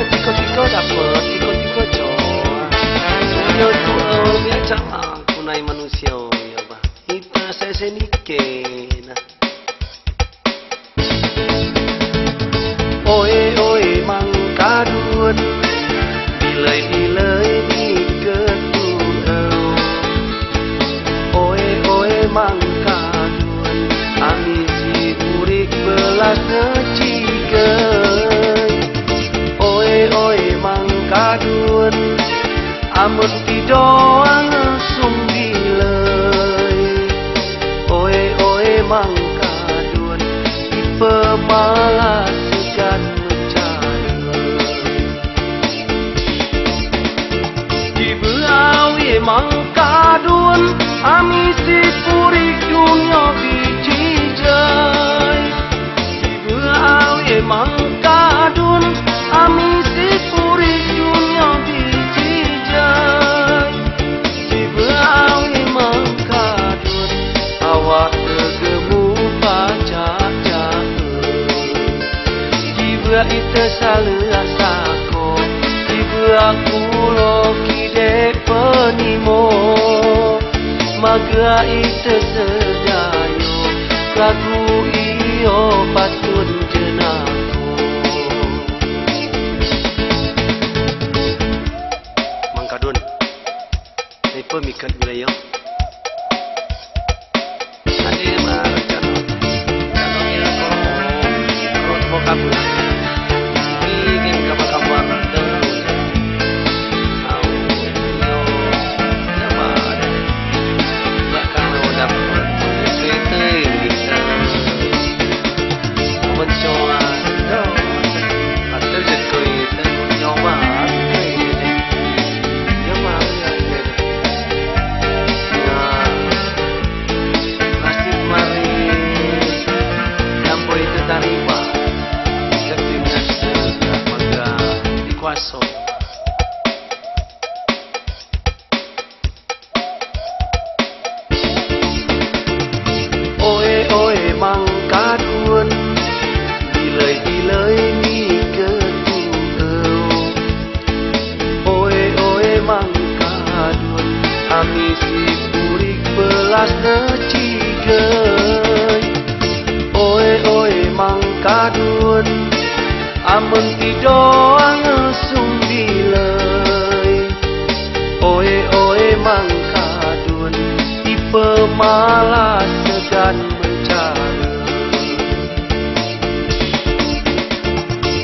Tiko-tiko dapat, tiko-tiko coba. Yo tu ya cama kunai manusia ya ba. Ita sesenikena. Oi mangkadun. Bilai-bilai ni ketuau. Oi mangkadun. Ami si urik belas necigai. Oi mangkadun. Amun tidoang sumbilai. Oi mangkadun. Ipemalas segan mangkadun ami si purik dunia bijijai dibawe mangkadun ami si purik dunia bijijai dibawe mangkadun awak tegemu pacak-cak diba ite salah sako diba kulo kide penimo maga ite sedayo lagu iyo patun jenako mangkadun ni pemikat wilayah ade marakan kalau kira kalau vokabular ingin kabar-kabar mangkadun bilai-bilai ni ketuau oi mangkadun ami si purik belas necigai oi mangkadun amun tidoang sumbilai oi mangkadun ipemalas segan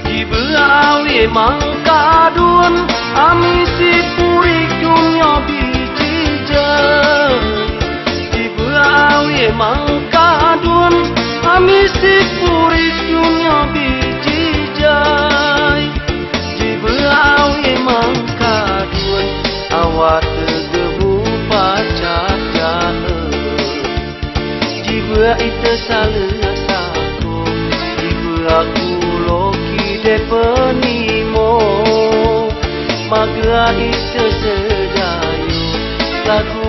dibawe mangkadun ami si purik dunia bijijai dibawe mangkadun ami si purik dunia bijijai dibawe mangkadun awak tegemu pacak-cak diba ite salah sako diba kulo kide penimo maga ite sedayo lagu